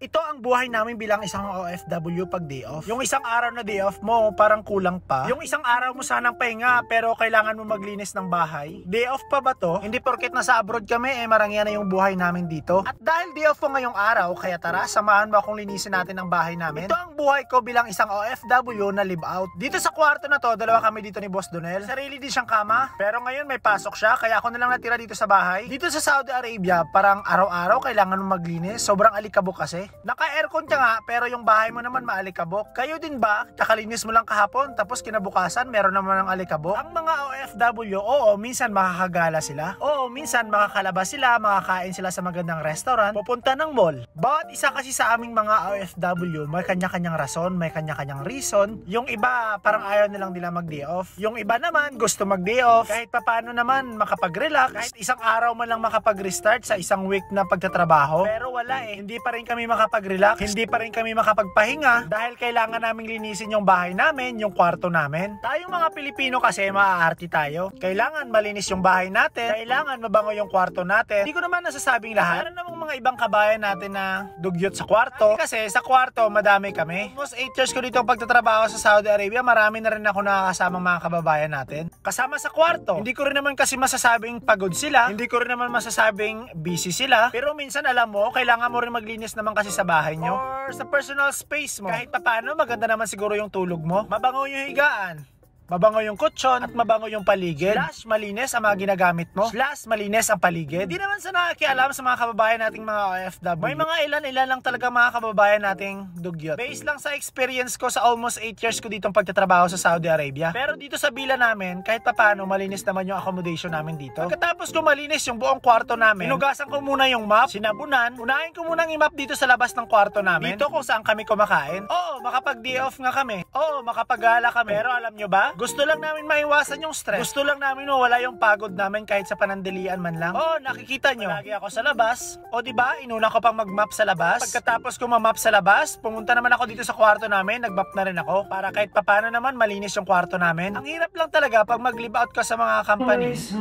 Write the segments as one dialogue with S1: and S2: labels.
S1: Ito ang buhay namin bilang isang OFW pag day off. Yung isang araw na day off mo, parang kulang pa. Yung isang araw mo sanang pahinga, pero kailangan mo maglinis ng bahay. Day off pa ba to? Hindi porket nasa abroad kami, marangyan na yung buhay namin dito. At dahil day off ko ngayong araw, kaya tara, samahan mo akong linisin natin ang bahay namin. Ito ang buhay ko bilang isang OFW na live out. Dito sa kwarto na to, dalawa kami dito ni Boss Donel. Sarili din siyang kama, pero ngayon may pasok siya, kaya ako na lang natira dito sa bahay. Dito sa Saudi Arabia, parang araw-araw kailangan mo maglinis. Sobrang alikabok kasi. Naka-aircon ka nga, pero yung bahay mo naman maalikabok. Kayo din ba? Kakalinis mo lang kahapon, tapos kinabukasan, meron naman ng alikabok. Ang mga OFW, oo, minsan makakagala sila. Oo, minsan makakalabas sila, makakain sila sa magandang restaurant, pupunta ng mall. Bawat isa kasi sa aming mga OFW, may kanya-kanyang rason, may kanya-kanyang reason. Yung iba, parang ayaw nilang nila mag-day off. Yung iba naman, gusto mag-day off. Kahit papaano naman, makapag-relax. Kahit isang araw man lang makapag-restart sa isang week na pagtatrabaho. Pero wala eh, hindi pa rin kami makapag-relax, hindi pa rin kami makapagpahinga dahil kailangan naming linisin yung bahay namin, yung kwarto namin. Tayong mga Pilipino kasi maaarti tayo. Kailangan malinis yung bahay natin, kailangan mabango yung kwarto natin. Hindi ko naman nasasabing lahat. Meron namang mga ibang kabayan natin na dugyot sa kwarto. Kasi sa kwarto, madami kami. Almost 8 years ko dito pagtatrabaho sa Saudi Arabia, marami na rin ako nakakasamang mga kababayan natin. Kasama sa kwarto. Hindi ko rin naman kasi masasabing pagod sila, hindi ko rin naman masasabing busy sila. Pero minsan alam mo, kailangan mo rin maglinis naman kasi sa bahay nyo or sa personal space mo. Kahit paano, maganda naman siguro yung tulog mo. Mabango yung higaan, mabango yung kutsyon, at mabango yung paligid. Slash malinis ang mga ginagamit mo. Slash malinis ang paligid. Hindi naman sa nakikialam sa mga kababayan nating mga OFW. May mga ilan lang talaga mga kababayan nating dugyot. Based lang sa experience ko sa almost 8 years ko ditong pagtatrabaho sa Saudi Arabia. Pero dito sa villa namin, kahit papaano, malinis naman yung accommodation namin dito. Pagkatapos ko malinis yung buong kwarto namin, hinugasan ko muna yung map, sinabunan, unahin ko munang i-map dito sa labas ng kwarto namin. Dito kung saan kami kumakain. Oo, makapag-day off nga kami. Oo, makapag-gala kami. Pero alam nyo ba? Gusto lang namin maiwasan yung stress. Gusto lang namin wala yung pagod namin kahit sa panandalian man lang. Oh, nakikita nyo. Lagi ako sa labas. O diba, inuna ko pang mag-map sa labas. Pagkatapos ko ma-map sa labas, pumunta naman ako dito sa kwarto namin, nag-map na rin ako para kahit papano naman malinis yung kwarto namin. Ang hirap lang talaga pag mag-live out ka sa mga companies.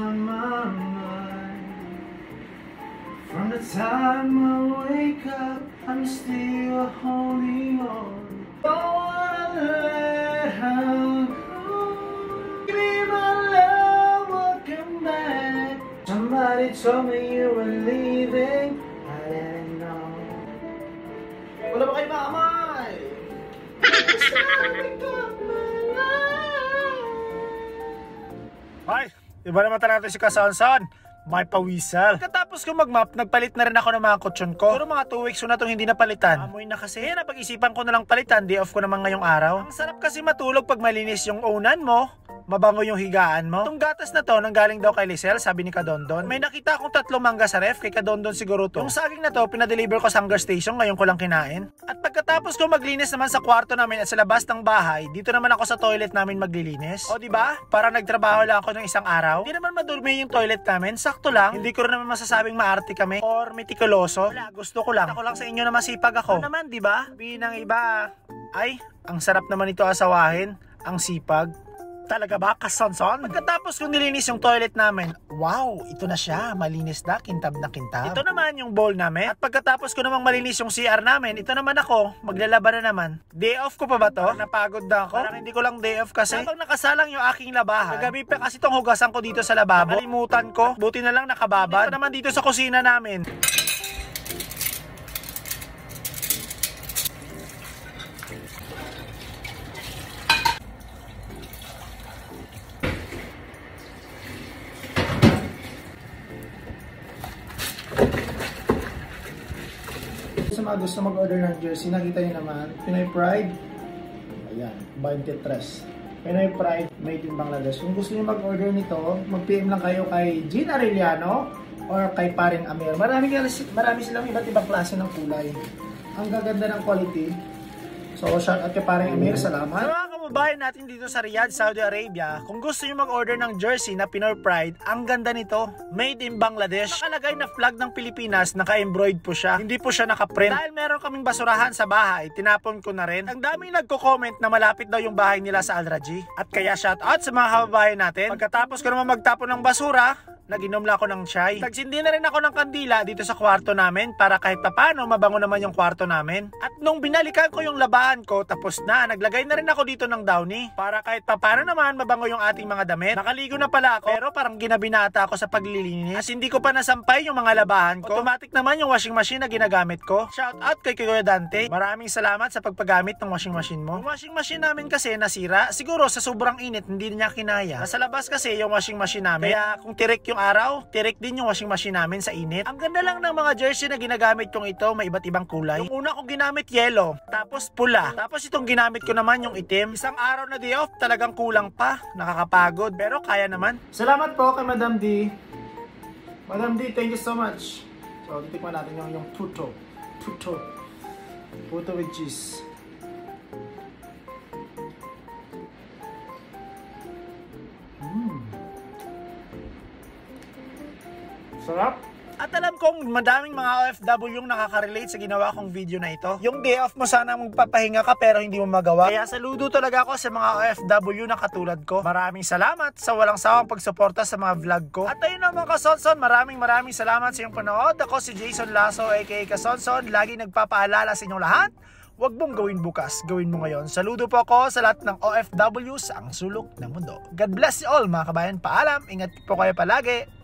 S1: From the time I wake up, I'm still holding on. Don't wanna let her go. Give me my love, welcome back. Somebody told me you were leaving, I didn't know. Wala ba kayo makamay? Ay, iba naman talaga si Kasansan. May pawisal. Pagkatapos ko mag-map, nagpalit na rin ako ng mga kutsyon ko. Pero mga 2 weeks ko na itong hindi napalitan. Amoy na kasi. Napag-isipan ko na lang palitan. Day off ko naman ngayong araw. Ang sarap kasi matulog pag malinis yung unan mo, mabango yung higaan mo. Itong gatas na to, nanggaling daw kay Lisel, sabi ni Kadondon. May nakita akong 3 mangga sa ref, kay Kadondon siguro to. Yung saging na to, pinadeliver ko sa Hunger Station, ngayon ko lang kinain. At pagkatapos ko maglinis naman sa kwarto namin at sa labas ng bahay, dito naman ako sa toilet namin maglilinis. O diba? Para nagtrabaho lang ako ng isang araw. Hindi naman madurmi yung toilet namin, sakto lang. Hindi ko rin naman masasabing maarte kami or mitikuloso. Wala, gusto ko lang. Ako lang sa inyo na masipag ako. Ano naman, diba? Binang iba, ay, ang sarap naman ito asawahin, ang sipag. Talaga ba, Kasansan? Pagkatapos kong nilinis yung toilet namin, wow, ito na siya, malinis na, kintab na kintab. Ito naman yung bowl namin. At pagkatapos ko namang malinis yung CR namin, ito naman ako, maglalaba na naman. Day off ko pa ba to? Napagod na ako. Parang hindi ko lang day off kasi habang nakasalang yung aking labahan, kagabi pa kasi itong hugasan ko dito sa lababo. Nakalimutan ko, buti na lang nakababad. Ito naman dito sa kusina namin. Sa mga gusto mag-order ng jersey, nakita niyo naman, Pinoy Pride, ayan, 23. Pinoy Pride, made in Bangladesh. Kung gusto niyo mag-order nito, mag-PM lang kayo kay Jean Arellano or kay Paring Amir. Marami silang iba't ibang klase ng kulay. Ang gaganda ng quality. So, shout out kay Paring Amir, salamat. Kababayan natin dito sa Riyadh, Saudi Arabia, kung gusto nyo mag-order ng jersey na Pinoy Pride, ang ganda nito, made in Bangladesh. Nakalagay na flag ng Pilipinas, naka-embroid po siya, hindi po siya naka-print. Dahil meron kaming basurahan sa bahay, tinapon ko na rin. Ang daming nagko-comment na malapit daw yung bahay nila sa Al Raji. At kaya shout out sa mga kababayan natin. Pagkatapos ko naman magtapon ng basura, Nag-inom lang ako ng chai. Nagsindi na rin ako ng kandila dito sa kwarto namin para kahit papano mabango naman yung kwarto namin. At nung binalikan ko yung labahan ko, tapos na, naglagay na rin ako dito ng downy para kahit papano naman mabango yung ating mga damit. Nakaligo na pala ako pero parang ginabinata ako sa paglilinis. As hindi ko pa nasampay yung mga labahan ko. Automatic naman yung washing machine na ginagamit ko. Shout out kay Kuya Dante. Maraming salamat sa pagpagamit ng washing machine mo. Yung washing machine namin kasi nasira. Siguro sa sobrang init hindi niya kinaya. Nasa labas kasi yung washing machine namin. Kaya kung tirik yung araw, tirik din yung washing machine namin sa init. Ang ganda lang ng mga jersey na ginagamit kong ito. May iba't ibang kulay. Yung una kong ginamit yellow. Tapos pula. Tapos itong ginamit ko naman yung itim. Isang araw na day off talagang kulang pa. Nakakapagod pero kaya naman. Salamat po kay Madam D. Madam D, thank you so much. So, titikman natin yung puto. Puto with cheese. Sarap. At alam kong madaming mga OFW yung nakaka-relate sa ginawa kong video na ito. Yung day off mo sana magpapahinga ka pero hindi mo magawa. Kaya saludo talaga ako sa mga OFW na katulad ko. Maraming salamat sa walang sawang pagsuporta sa mga vlog ko. At ayun naman Kasonson, maraming salamat sa iyong panood. Ako si Jason Lasso aka Kasonson. Lagi nagpapaalala sa inyong lahat. Huwag mong gawin bukas, gawin mo ngayon. Saludo po ako sa lahat ng OFW sa ang sulok ng mundo. God bless you all mga kabayan. Paalam, ingat po kayo palagi.